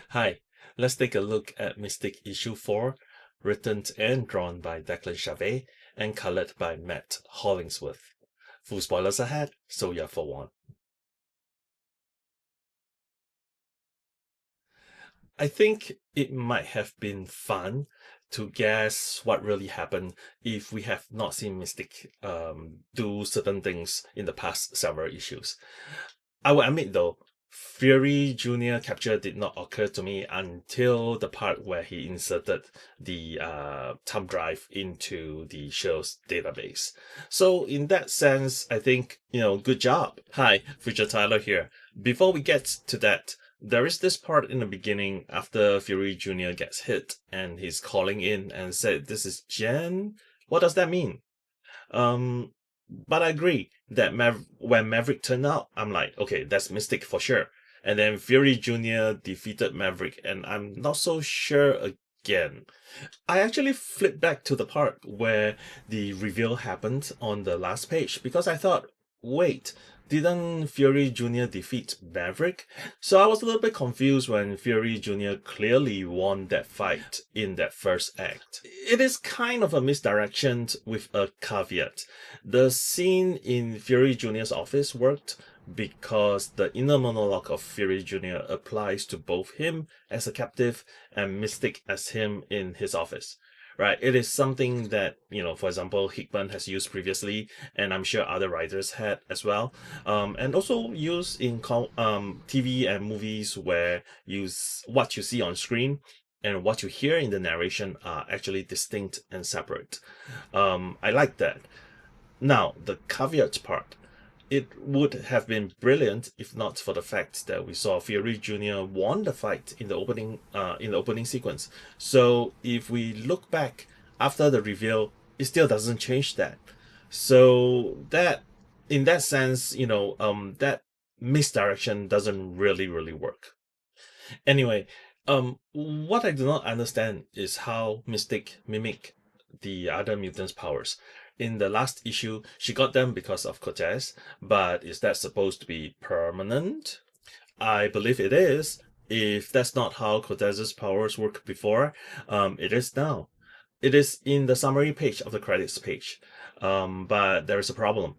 Hi, let's take a look at Mystique issue 4, written and drawn by Declan Shalvey and colored by Matt Hollingsworth. Full spoilers ahead, so you're forewarned. I think it might have been fun to guess what really happened if we have not seen Mystique do certain things in the past several issues. I will admit though, Fury Jr. capture did not occur to me until the part where he inserted the thumb drive into the show's database. So in that sense, I think, good job. Hi, Future Tyler here. Before we get to that, there is this part in the beginning after Fury Jr. gets hit and he's calling in and said, "This is Jen." What does that mean? Um, but I agree that when Maverick turned out, I'm like, okay, that's Mystique for sure. And then Fury Jr. defeated Maverick, and I'm not so sure again. I actually flipped back to the part where the reveal happened on the last page because I thought, wait, didn't Fury Jr. defeat Maverick? So I was a little bit confused when Fury Jr. clearly won that fight in that first act. It is kind of a misdirection with a caveat. The scene in Fury Jr.'s office worked because the inner monologue of Fury Jr. applies to both him as a captive and Mystique as him in his office. Right, it is something that, for example, Hickman has used previously, and I'm sure other writers had as well, and also used in TV and movies where what you see on screen and what you hear in the narration are actually distinct and separate. I like that. Now, the caveat part. It would have been brilliant if not for the fact that we saw Fury Jr. won the fight in the opening sequence. So if we look back after the reveal, it still doesn't change that. So that, in that sense, that misdirection doesn't really work. Anyway, what I do not understand is how Mystique mimic the other mutants' powers. In the last issue, she got them because of Cortez, but is that supposed to be permanent? I believe it is. If that's not how Cortez's powers worked before, it is now. It is in the summary page of the credits page. But there is a problem.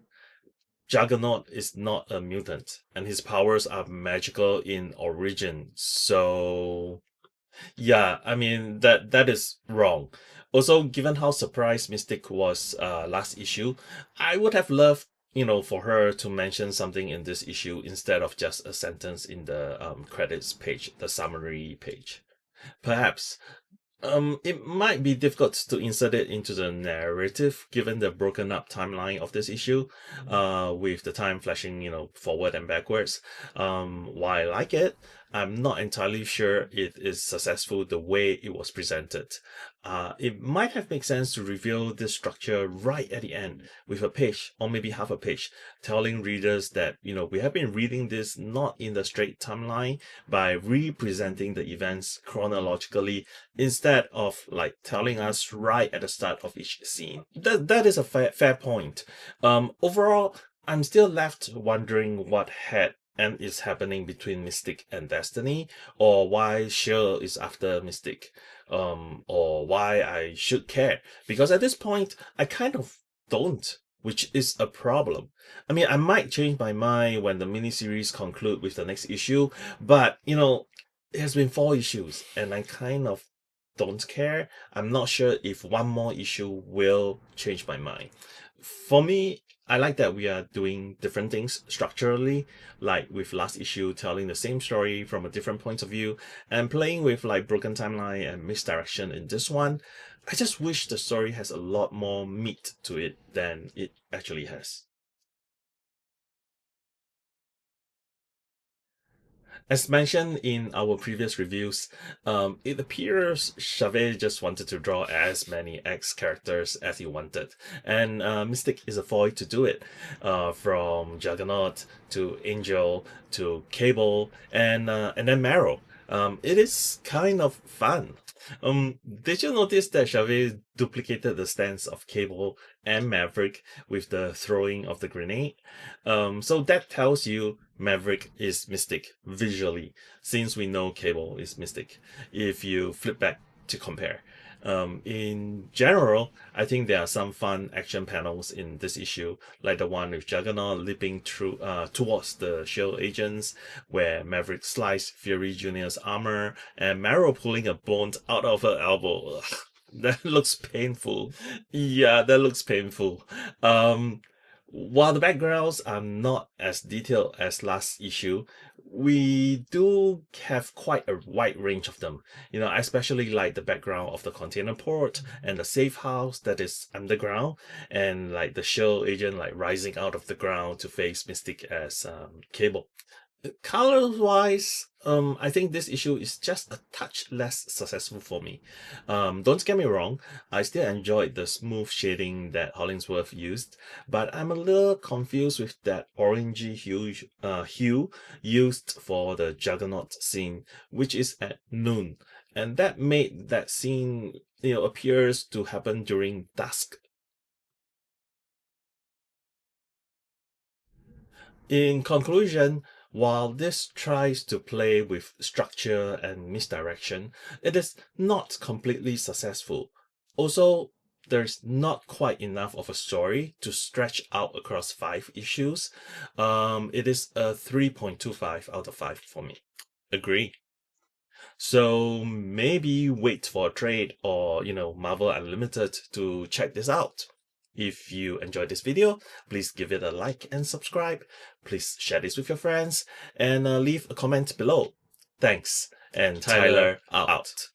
Juggernaut is not a mutant, and his powers are magical in origin. So yeah, I mean that is wrong. Also, given how surprised Mystique was last issue, I would have loved, for her to mention something in this issue instead of just a sentence in the credits page, the summary page. Perhaps it might be difficult to insert it into the narrative given the broken up timeline of this issue, with the time flashing, forward and backwards. While I like it, I'm not entirely sure it is successful the way it was presented. It might have made sense to reveal this structure right at the end with a page or maybe half a page telling readers that, we have been reading this not in the straight timeline by representing the events chronologically instead of like telling us right at the start of each scene. That is a fair point. Overall, I'm still left wondering what had and is happening between Mystique and Destiny, or why Shield is after Mystique, or why I should care. Because at this point, I kind of don't, which is a problem. I mean, I might change my mind when the miniseries conclude with the next issue, but it has been 4 issues, and I kind of don't care. I'm not sure if one more issue will change my mind. For me, I like that we are doing different things structurally, like with last issue telling the same story from a different point of view, and playing with like broken timeline and misdirection in this one. I just wish the story has a lot more meat to it than it actually has. As mentioned in our previous reviews, it appears Chavez just wanted to draw as many X characters as he wanted, and Mystic is a foil to do it. From Juggernaut to Angel to Cable and then Marrow. It is kind of fun. Did you notice that Shalvey duplicated the stance of Cable and Maverick with the throwing of the grenade? So that tells you Maverick is Mystique visually, since we know Cable is Mystique, if you flip back to compare. In general, I think there are some fun action panels in this issue, like the one with Juggernaut leaping through towards the Shield agents, where Maverick sliced Fury Jr.'s armor, and Marrow pulling a bone out of her elbow. Ugh, that looks painful. Yeah, that looks painful. While the backgrounds are not as detailed as last issue, we do have quite a wide range of them. I especially like the background of the container port and the safe house that is underground, and like the Shield agent like rising out of the ground to face Mystique as Cable. Color wise, I think this issue is just a touch less successful for me. Don't get me wrong, I still enjoyed the smooth shading that Hollingsworth used, but I'm a little confused with that orangey hue used for the Juggernaut scene, which is at noon, and that made that scene appears to happen during dusk. In conclusion, while this tries to play with structure and misdirection, it is not completely successful. Also, there's not quite enough of a story to stretch out across 5 issues. It is a 3.25 out of 5 for me. Agree. So maybe wait for a trade or, Marvel Unlimited to check this out. If you enjoyed this video, please give it a like and subscribe. Please share this with your friends and leave a comment below. Thanks, and Tyler out.